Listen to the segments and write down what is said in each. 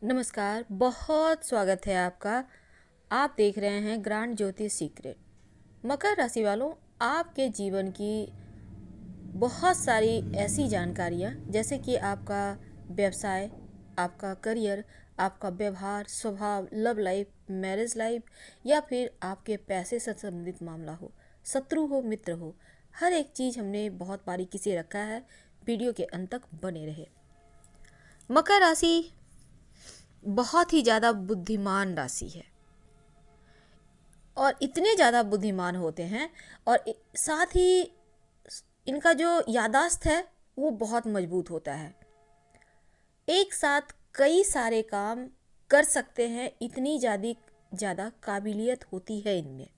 नमस्कार, बहुत स्वागत है आपका। आप देख रहे हैं ग्रांड ज्योति सीक्रेट। मकर राशि वालों, आपके जीवन की बहुत सारी ऐसी जानकारियाँ जैसे कि आपका व्यवसाय, आपका करियर, आपका व्यवहार, स्वभाव, लव लाइफ, मैरिज लाइफ या फिर आपके पैसे से संबंधित मामला हो, शत्रु हो, मित्र हो, हर एक चीज़ हमने बहुत बारीकी से रखा है। वीडियो के अंत तक बने रहे। मकर राशि बहुत ही ज़्यादा बुद्धिमान राशि है और इतने ज़्यादा बुद्धिमान होते हैं और साथ ही इनका जो याददाश्त है वो बहुत मजबूत होता है। एक साथ कई सारे काम कर सकते हैं, इतनी ज़्यादा काबिलियत होती है इनमें।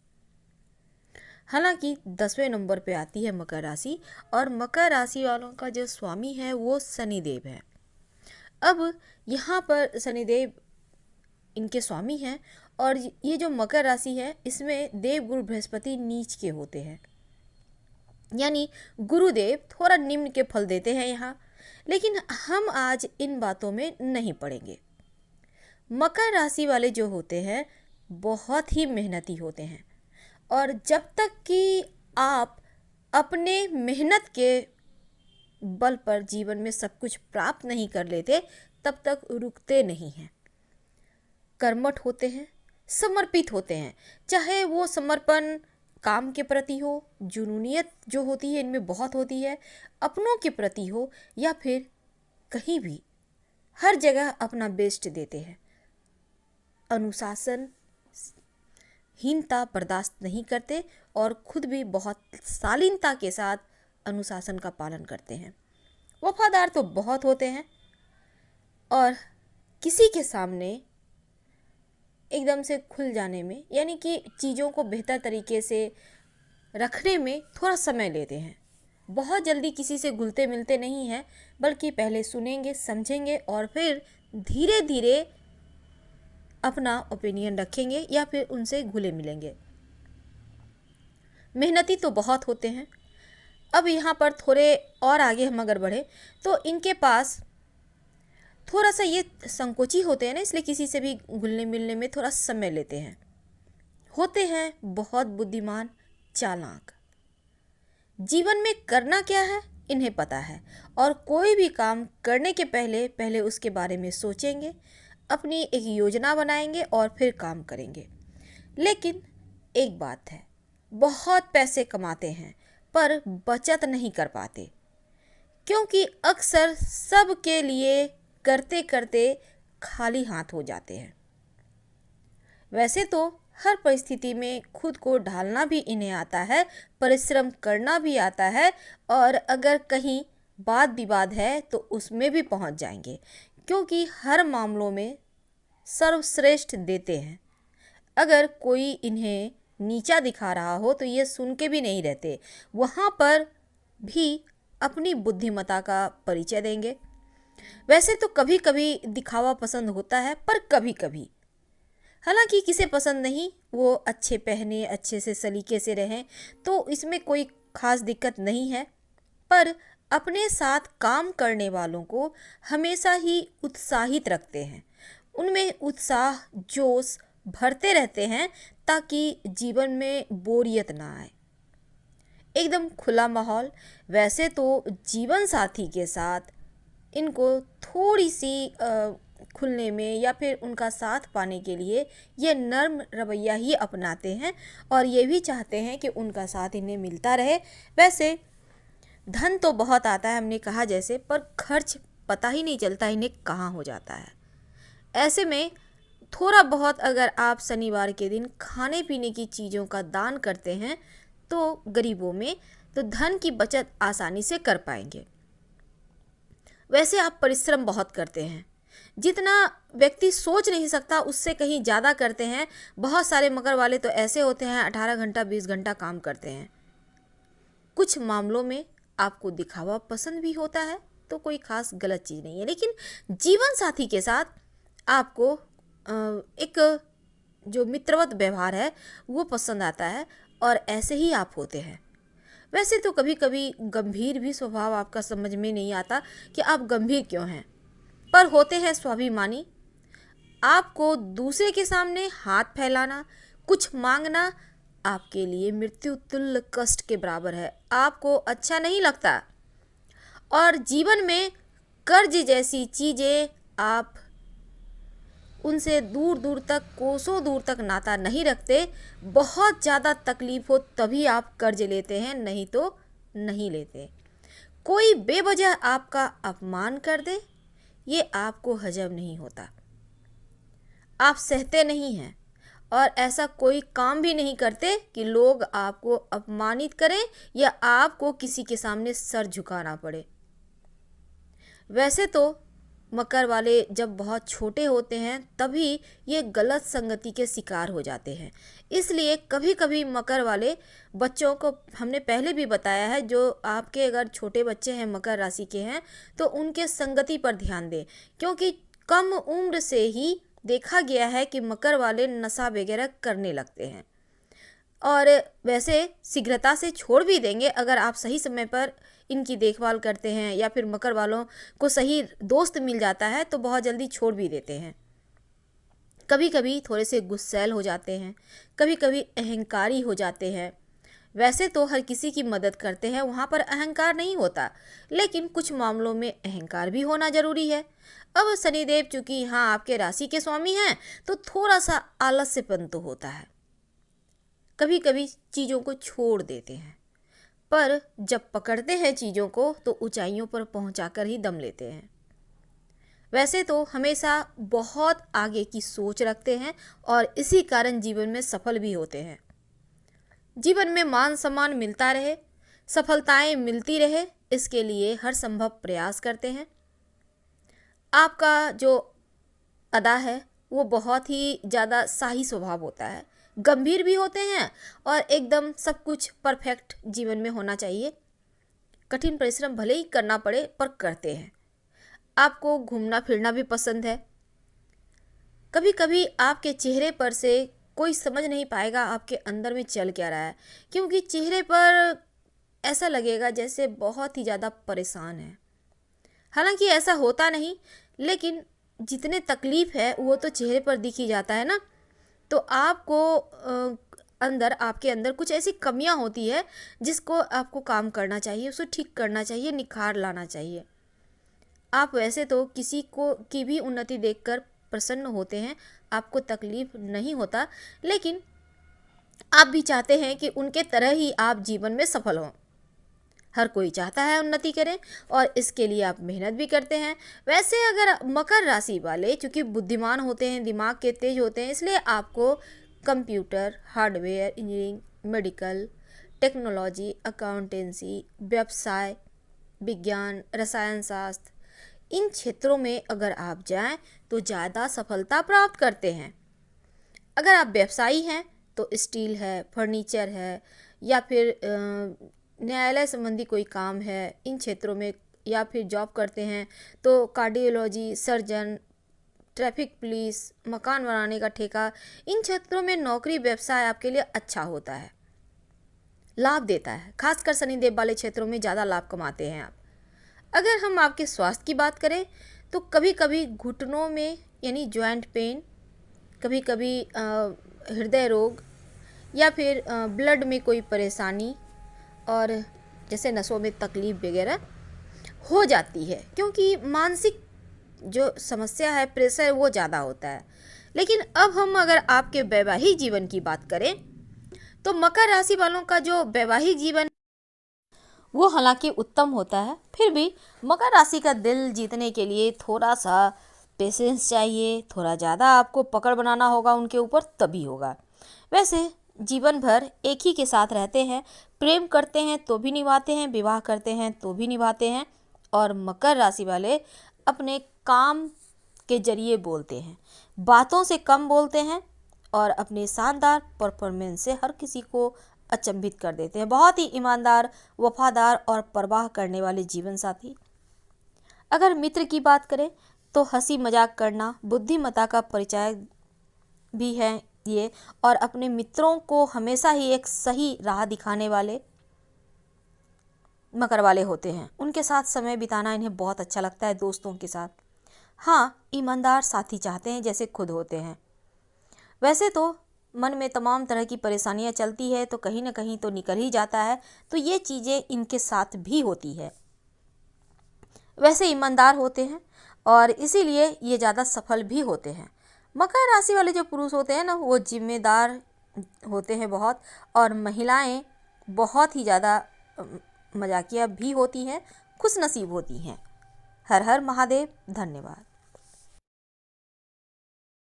हालांकि 10वें नंबर पे आती है मकर राशि और मकर राशि वालों का जो स्वामी है वो शनिदेव है। अब यहाँ पर शनिदेव इनके स्वामी हैं और ये जो मकर राशि है इसमें देवगुरु बृहस्पति नीच के होते हैं, यानी गुरुदेव थोड़ा निम्न के फल देते हैं यहाँ। लेकिन हम आज इन बातों में नहीं पड़ेंगे। मकर राशि वाले जो होते हैं बहुत ही मेहनती होते हैं और जब तक कि आप अपने मेहनत के बल पर जीवन में सब कुछ प्राप्त नहीं कर लेते तब तक रुकते नहीं हैं। कर्मठ होते हैं, समर्पित होते हैं, चाहे वो समर्पण काम के प्रति हो, जुनूनियत जो होती है इनमें बहुत होती है, अपनों के प्रति हो या फिर कहीं भी, हर जगह अपना बेस्ट देते हैं। अनुशासन हीनता बर्दाश्त नहीं करते और खुद भी बहुत शालीनता के साथ अनुशासन का पालन करते हैं। वफादार तो बहुत होते हैं और किसी के सामने एकदम से खुल जाने में, यानी कि चीज़ों को बेहतर तरीके से रखने में थोड़ा समय लेते हैं। बहुत जल्दी किसी से घुलते मिलते नहीं हैं, बल्कि पहले सुनेंगे, समझेंगे और फिर धीरे धीरे अपना ओपिनियन रखेंगे या फिर उनसे घुले मिलेंगे। मेहनती तो बहुत होते हैं। अब यहाँ पर थोड़े और आगे हम अगर बढ़े तो इनके पास थोड़ा सा ये संकोची होते हैं ना, इसलिए किसी से भी घुलने मिलने में थोड़ा समय लेते हैं। होते हैं बहुत बुद्धिमान, चालाक। जीवन में करना क्या है इन्हें पता है और कोई भी काम करने के पहले पहले उसके बारे में सोचेंगे, अपनी एक योजना बनाएंगे और फिर काम करेंगे। लेकिन एक बात है, बहुत पैसे कमाते हैं पर बचत नहीं कर पाते, क्योंकि अक्सर सबके लिए करते करते खाली हाथ हो जाते हैं। वैसे तो हर परिस्थिति में खुद को ढालना भी इन्हें आता है, परिश्रम करना भी आता है और अगर कहीं वाद विवाद है तो उसमें भी पहुंच जाएंगे, क्योंकि हर मामलों में सर्वश्रेष्ठ देते हैं। अगर कोई इन्हें नीचा दिखा रहा हो तो ये सुन के भी नहीं रहते, वहाँ पर भी अपनी बुद्धिमत्ता का परिचय देंगे। वैसे तो कभी कभी दिखावा पसंद होता है, पर कभी कभी, हालांकि किसे पसंद नहीं, वो अच्छे पहने, अच्छे से सलीके से रहें तो इसमें कोई खास दिक्कत नहीं है। पर अपने साथ काम करने वालों को हमेशा ही उत्साहित रखते हैं, उनमें उत्साह जोश भरते रहते हैं ताकि जीवन में बोरियत ना आए। एकदम खुला माहौल। वैसे तो जीवन साथी के साथ इनको थोड़ी सी खुलने में या फिर उनका साथ पाने के लिए ये नर्म रवैया ही अपनाते हैं और ये भी चाहते हैं कि उनका साथ इन्हें मिलता रहे। वैसे धन तो बहुत आता है हमने कहा जैसे, पर खर्च पता ही नहीं चलता इन्हें कहाँ हो जाता है। ऐसे में थोड़ा बहुत अगर आप शनिवार के दिन खाने पीने की चीज़ों का दान करते हैं तो गरीबों में, तो धन की बचत आसानी से कर पाएंगे। वैसे आप परिश्रम बहुत करते हैं, जितना व्यक्ति सोच नहीं सकता उससे कहीं ज़्यादा करते हैं। बहुत सारे मकर वाले तो ऐसे होते हैं 18 घंटा 20 घंटा काम करते हैं। कुछ मामलों में आपको दिखावा पसंद भी होता है तो कोई खास गलत चीज़ नहीं है, लेकिन जीवन साथी के साथ आपको एक जो मित्रवत व्यवहार है वो पसंद आता है और ऐसे ही आप होते हैं। वैसे तो कभी कभी गंभीर भी स्वभाव आपका समझ में नहीं आता कि आप गंभीर क्यों हैं, पर होते हैं स्वाभिमानी। आपको दूसरे के सामने हाथ फैलाना, कुछ मांगना आपके लिए मृत्यु तुल्य कष्ट के बराबर है। आपको अच्छा नहीं लगता और जीवन में कर्ज जैसी चीज़ें आप उनसे दूर दूर तक, कोसों दूर तक नाता नहीं रखते। बहुत ज़्यादा तकलीफ हो तभी आप कर्ज लेते हैं, नहीं तो नहीं लेते। कोई बेवजह आपका अपमान कर दे, ये आपको हजम नहीं होता, आप सहते नहीं हैं और ऐसा कोई काम भी नहीं करते कि लोग आपको अपमानित करें या आपको किसी के सामने सर झुकाना पड़े। वैसे तो मकर वाले जब बहुत छोटे होते हैं तभी ये गलत संगति के शिकार हो जाते हैं। इसलिए कभी कभी मकर वाले बच्चों को, हमने पहले भी बताया है, जो आपके अगर छोटे बच्चे हैं मकर राशि के हैं तो उनके संगति पर ध्यान दें, क्योंकि कम उम्र से ही देखा गया है कि मकर वाले नशा वगैरह करने लगते हैं और वैसे शीघ्रता से छोड़ भी देंगे अगर आप सही समय पर इनकी देखभाल करते हैं या फिर मकर वालों को सही दोस्त मिल जाता है तो बहुत जल्दी छोड़ भी देते हैं। कभी कभी थोड़े से गुस्सैल हो जाते हैं, कभी कभी अहंकारी हो जाते हैं। वैसे तो हर किसी की मदद करते हैं, वहाँ पर अहंकार नहीं होता, लेकिन कुछ मामलों में अहंकार भी होना जरूरी है। अब शनिदेव चूंकि यहाँ आपके राशि के स्वामी हैं तो थोड़ा सा आलस्यपन तो होता है, कभी कभी चीज़ों को छोड़ देते हैं, पर जब पकड़ते हैं चीज़ों को तो ऊंचाइयों पर पहुंचाकर ही दम लेते हैं। वैसे तो हमेशा बहुत आगे की सोच रखते हैं और इसी कारण जीवन में सफल भी होते हैं। जीवन में मान सम्मान मिलता रहे, सफलताएं मिलती रहे, इसके लिए हर संभव प्रयास करते हैं। आपका जो अदा है वो बहुत ही ज़्यादा शाही स्वभाव होता है, गंभीर भी होते हैं और एकदम सब कुछ परफेक्ट जीवन में होना चाहिए। कठिन परिश्रम भले ही करना पड़े पर करते हैं। आपको घूमना फिरना भी पसंद है। कभी कभी आपके चेहरे पर से कोई समझ नहीं पाएगा आपके अंदर में चल क्या रहा है, क्योंकि चेहरे पर ऐसा लगेगा जैसे बहुत ही ज़्यादा परेशान है। हालांकि ऐसा होता नहीं, लेकिन जितने तकलीफ़ है वो तो चेहरे पर दिख ही जाता है ना। तो आपको अंदर, आपके अंदर कुछ ऐसी कमियां होती है जिसको आपको काम करना चाहिए, उसको ठीक करना चाहिए, निखार लाना चाहिए। आप वैसे तो किसी को की भी उन्नति देखकर प्रसन्न होते हैं, आपको तकलीफ नहीं होता, लेकिन आप भी चाहते हैं कि उनके तरह ही आप जीवन में सफल हों। हर कोई चाहता है उन्नति करें और इसके लिए आप मेहनत भी करते हैं। वैसे अगर मकर राशि वाले चूँकि बुद्धिमान होते हैं, दिमाग के तेज होते हैं, इसलिए आपको computer, hardware, engineering, medical, technology, accountancy, व्यवसाय, विज्ञान, रसायन शास्त्र, इन क्षेत्रों में अगर आप जाएं तो ज़्यादा सफलता प्राप्त करते हैं। अगर आप व्यवसायी हैं तो स्टील है, फर्नीचर है या फिर न्यायालय संबंधी कोई काम है, इन क्षेत्रों में, या फिर जॉब करते हैं तो कार्डियोलॉजी, सर्जन, ट्रैफिक पुलिस, मकान बनाने का ठेका, इन क्षेत्रों में नौकरी व्यवसाय आपके लिए अच्छा होता है, लाभ देता है। खासकर शनिदेव वाले क्षेत्रों में ज़्यादा लाभ कमाते हैं आप। अगर हम आपके स्वास्थ्य की बात करें तो कभी कभी घुटनों में यानी जॉइंट पेन, कभी कभी हृदय रोग या फिर ब्लड में कोई परेशानी और जैसे नसों में तकलीफ वगैरह हो जाती है, क्योंकि मानसिक जो समस्या है, प्रेशर, वो ज़्यादा होता है। लेकिन अब हम अगर आपके वैवाहिक जीवन की बात करें तो मकर राशि वालों का जो वैवाहिक जीवन वो हालांकि उत्तम होता है, फिर भी मकर राशि का दिल जीतने के लिए थोड़ा सा पेशेंस चाहिए, थोड़ा ज़्यादा आपको पकड़ बनाना होगा उनके ऊपर, तभी होगा। वैसे जीवन भर एक ही के साथ रहते हैं, प्रेम करते हैं तो भी निभाते हैं, विवाह करते हैं तो भी निभाते हैं। और मकर राशि वाले अपने काम के जरिए बोलते हैं, बातों से कम बोलते हैं और अपने शानदार परफॉर्मेंस से हर किसी को अचंभित कर देते हैं। बहुत ही ईमानदार, वफादार और परवाह करने वाले जीवन साथी। अगर मित्र की बात करें तो हंसी मजाक करना बुद्धिमत्ता का परिचय भी है ये, और अपने मित्रों को हमेशा ही एक सही राह दिखाने वाले मकर वाले होते हैं। उनके साथ समय बिताना इन्हें बहुत अच्छा लगता है, दोस्तों के साथ हाँ, ईमानदार साथी चाहते हैं जैसे खुद होते हैं। वैसे तो मन में तमाम तरह की परेशानियां चलती है तो कहीं ना कहीं तो निकल ही जाता है, तो ये चीज़ें इनके साथ भी होती है। वैसे ईमानदार होते हैं और इसीलिए ये ज़्यादा सफल भी होते हैं। मकर राशि वाले जो पुरुष होते हैं ना, वो जिम्मेदार होते हैं बहुत, और महिलाएं बहुत ही ज़्यादा मजाकिया भी होती हैं, खुशनसीब होती हैं। हर हर महादेव। धन्यवाद।